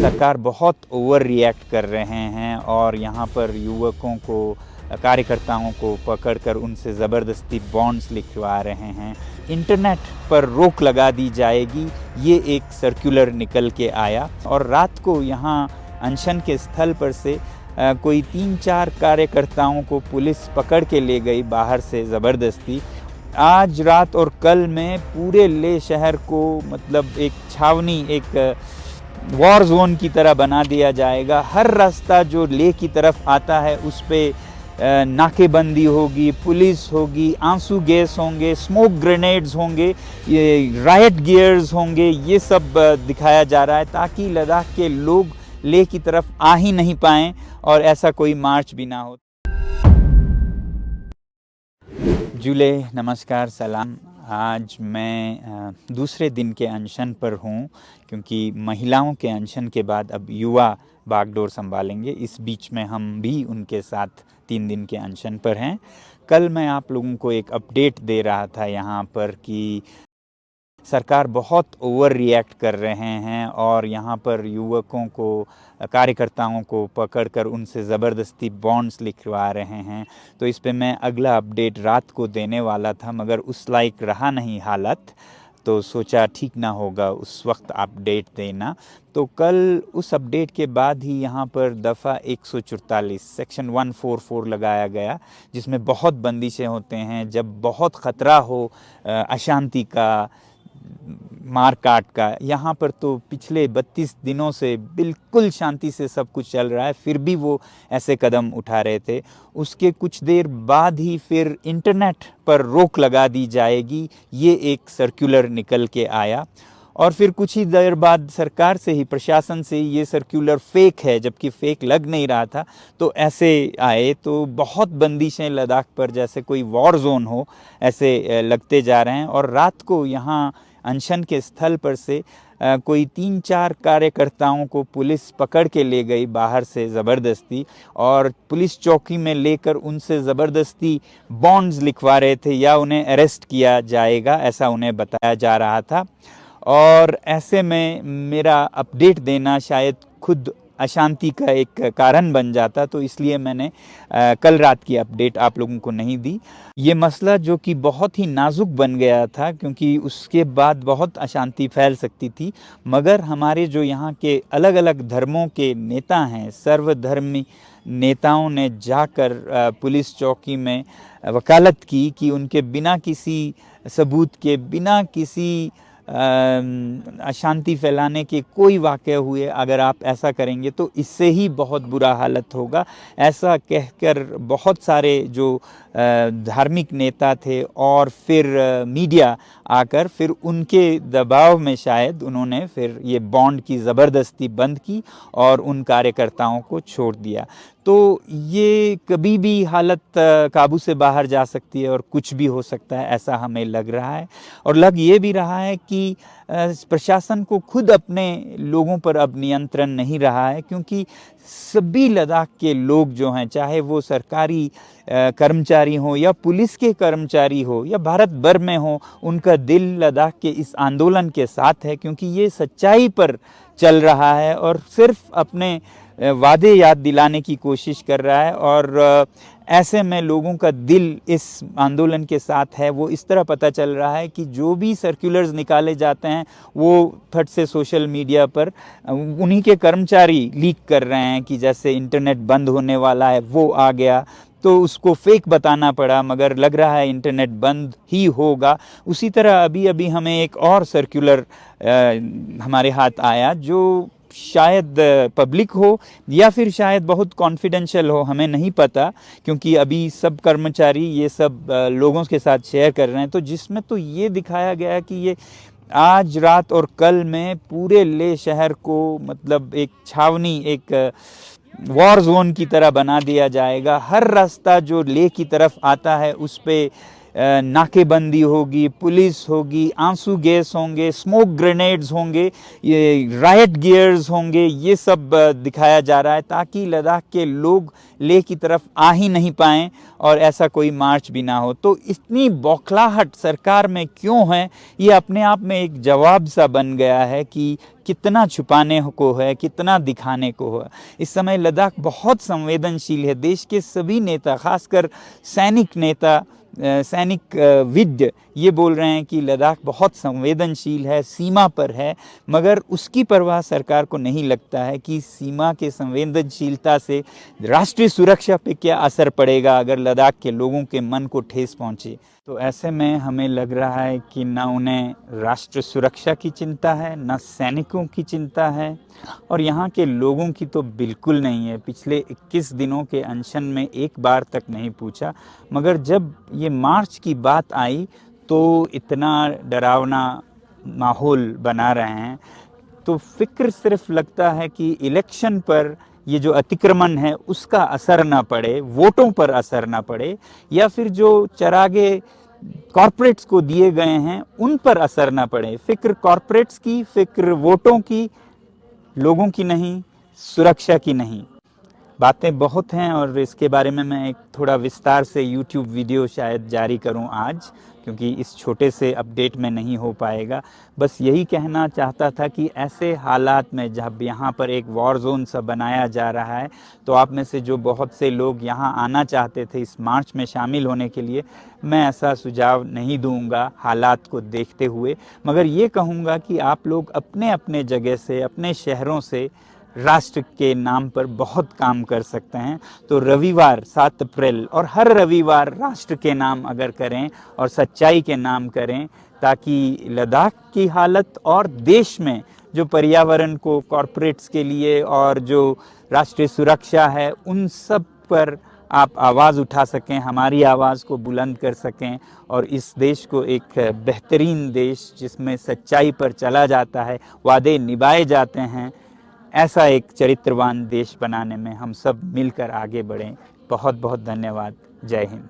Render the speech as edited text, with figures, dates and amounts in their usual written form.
सरकार बहुत over react कर रहे हैं और यहाँ पर युवकों को, कार्यकर्ताओं को पकड़कर उनसे ज़बरदस्ती बॉन्ड्स लिखवा रहे हैं। इंटरनेट पर रोक लगा दी जाएगी, ये एक सर्कुलर निकल के आया और रात को यहाँ अनशन के स्थल पर से कोई 3-4 कार्यकर्ताओं को पुलिस पकड़ के ले गई बाहर से ज़बरदस्ती। आज रात और कल में पूरे लेह शहर को मतलब एक छावनी, एक वॉर जोन की तरह बना दिया जाएगा। हर रास्ता जो लेह की तरफ आता है उस पे नाकेबंदी होगी, पुलिस होगी, आंसू गैस होंगे, स्मोक ग्रेनेड्स होंगे, ये राइट गियर्स होंगे, ये सब दिखाया जा रहा है ताकि लद्दाख के लोग लेह की तरफ आ ही नहीं पाएँ और ऐसा कोई मार्च भी ना हो। जुले नमस्कार, सलाम। आज मैं दूसरे दिन के अनशन पर हूँ क्योंकि महिलाओं के अनशन के बाद अब युवा बागडोर संभालेंगे। इस बीच में हम भी उनके साथ 3 दिन के अनशन पर हैं। कल मैं आप लोगों को एक अपडेट दे रहा था यहाँ पर कि सरकार बहुत ओवर रिएक्ट कर रहे हैं और यहाँ पर युवकों को, कार्यकर्ताओं को पकड़कर उनसे ज़बरदस्ती बॉन्ड्स लिखवा रहे हैं। तो इस पे मैं अगला अपडेट रात को देने वाला था मगर उस लायक रहा नहीं हालत, तो सोचा ठीक ना होगा उस वक्त अपडेट देना। तो कल उस अपडेट के बाद ही यहाँ पर दफ़ा 144 सेक्शन 144 लगाया गया, जिसमें बहुत बंदिशें होते हैं। जब बहुत ख़तरा हो अशांति का, मार काट का, यहाँ पर तो पिछले 32 दिनों से बिल्कुल शांति से सब कुछ चल रहा है, फिर भी वो ऐसे कदम उठा रहे थे। उसके कुछ देर बाद ही फिर इंटरनेट पर रोक लगा दी जाएगी, ये एक सर्कुलर निकल के आया और फिर कुछ ही देर बाद सरकार से ही, प्रशासन से ही ये सर्कुलर फेक है, जबकि फेक लग नहीं रहा था। तो ऐसे आए तो बहुत बंदिशें लद्दाख पर जैसे कोई वॉर जोन हो ऐसे लगते जा रहे हैं। और रात को यहाँ अनशन के स्थल पर से कोई 3-4 कार्यकर्ताओं को पुलिस पकड़ के ले गई बाहर से ज़बरदस्ती और पुलिस चौकी में लेकर उनसे ज़बरदस्ती बॉन्ड्स लिखवा रहे थे या उन्हें अरेस्ट किया जाएगा, ऐसा उन्हें बताया जा रहा था। और ऐसे में मेरा अपडेट देना शायद खुद अशांति का एक कारण बन जाता, तो इसलिए मैंने कल रात की अपडेट आप लोगों को नहीं दी। ये मसला जो कि बहुत ही नाजुक बन गया था क्योंकि उसके बाद बहुत अशांति फैल सकती थी, मगर हमारे जो यहाँ के अलग अलग धर्मों के नेता हैं, सर्वधर्मी नेताओं ने जाकर पुलिस चौकी में वकालत की कि उनके बिना किसी सबूत के, बिना किसी अशांति फैलाने के कोई वाक़या हुए, अगर आप ऐसा करेंगे तो इससे ही बहुत बुरा हालत होगा। ऐसा कहकर बहुत सारे जो धार्मिक नेता थे और फिर मीडिया आकर फिर उनके दबाव में शायद उन्होंने फिर ये बॉन्ड की ज़बरदस्ती बंद की और उन कार्यकर्ताओं को छोड़ दिया। तो ये कभी भी हालत काबू से बाहर जा सकती है और कुछ भी हो सकता है, ऐसा हमें लग रहा है। और लग ये भी रहा है कि प्रशासन को खुद अपने लोगों पर अब नियंत्रण नहीं रहा है क्योंकि सभी लद्दाख के लोग जो हैं, चाहे वो सरकारी कर्मचारी हो या पुलिस के कर्मचारी हो या भारत भर में हो, उनका दिल लद्दाख के इस आंदोलन के साथ है क्योंकि ये सच्चाई पर चल रहा है और सिर्फ अपने वादे याद दिलाने की कोशिश कर रहा है। और ऐसे में लोगों का दिल इस आंदोलन के साथ है। वो इस तरह पता चल रहा है कि जो भी सर्कुलर्स निकाले जाते हैं वो फट से सोशल मीडिया पर उन्हीं के कर्मचारी लीक कर रहे हैं कि जैसे इंटरनेट बंद होने वाला है, वो आ गया तो उसको फेक बताना पड़ा, मगर लग रहा है इंटरनेट बंद ही होगा। उसी तरह अभी अभी हमें एक और सर्कुलर हमारे हाथ आया जो शायद पब्लिक हो या फिर शायद बहुत कॉन्फिडेंशियल हो, हमें नहीं पता क्योंकि अभी सब कर्मचारी ये सब लोगों के साथ शेयर कर रहे हैं। तो जिसमें तो ये दिखाया गया कि ये आज रात और कल में पूरे लेह शहर को मतलब एक छावनी, एक वॉर जोन की तरह बना दिया जाएगा। हर रास्ता जो लेह की तरफ आता है उस पे नाकेबंदी होगी, पुलिस होगी, आंसू गैस होंगे, स्मोक ग्रेनेड्स होंगे, ये राइट गियर्स होंगे, ये सब दिखाया जा रहा है ताकि लद्दाख के लोग लेह की तरफ आ ही नहीं पाएँ और ऐसा कोई मार्च भी ना हो। तो इतनी बौखलाहट सरकार में क्यों है, ये अपने आप में एक जवाब सा बन गया है कि कितना छुपाने को है, कितना दिखाने को है। इस समय लद्दाख बहुत संवेदनशील है। देश के सभी नेता, खासकर सैनिक नेता, सैनिक विद ये बोल रहे हैं कि लद्दाख बहुत संवेदनशील है, सीमा पर है, मगर उसकी परवाह सरकार को नहीं लगता है कि सीमा के संवेदनशीलता से राष्ट्रीय सुरक्षा पे क्या असर पड़ेगा अगर लद्दाख के लोगों के मन को ठेस पहुंचे। तो ऐसे में हमें लग रहा है कि न उन्हें राष्ट्र सुरक्षा की चिंता है, न सैनिकों की चिंता है, और यहाँ के लोगों की तो बिल्कुल नहीं है। पिछले 21 दिनों के अनशन में एक बार तक नहीं पूछा, मगर जब ये मार्च की बात आई तो इतना डरावना माहौल बना रहे हैं। तो फिक्र सिर्फ लगता है कि इलेक्शन पर ये जो अतिक्रमण है उसका असर ना पड़े, वोटों पर असर ना पड़े, या फिर जो चरागे कॉरपोरेट्स को दिए गए हैं उन पर असर ना पड़े। फिक्र कॉरपोरेट्स की, फिक्र वोटों की, लोगों की नहीं, सुरक्षा की नहीं। बातें बहुत हैं और इसके बारे में मैं एक थोड़ा विस्तार से YouTube वीडियो शायद जारी करूं आज, क्योंकि इस छोटे से अपडेट में नहीं हो पाएगा। बस यही कहना चाहता था कि ऐसे हालात में जब यहाँ पर एक वॉर जोन सा बनाया जा रहा है, तो आप में से जो बहुत से लोग यहाँ आना चाहते थे इस मार्च में शामिल होने के लिए, मैं ऐसा सुझाव नहीं दूंगा हालात को देखते हुए, मगर ये कहूँगा कि आप लोग अपने अपने जगह से, अपने शहरों से राष्ट्र के नाम पर बहुत काम कर सकते हैं। तो रविवार 7 अप्रैल और हर रविवार राष्ट्र के नाम अगर करें और सच्चाई के नाम करें, ताकि लद्दाख की हालत और देश में जो पर्यावरण को कॉरपोरेट्स के लिए और जो राष्ट्रीय सुरक्षा है उन सब पर आप आवाज़ उठा सकें, हमारी आवाज़ को बुलंद कर सकें, और इस देश को एक बेहतरीन देश जिसमें सच्चाई पर चला जाता है, वादे निभाए जाते हैं, ऐसा एक चरित्रवान देश बनाने में हम सब मिलकर आगे बढ़ें। बहुत बहुत धन्यवाद। जय हिंद।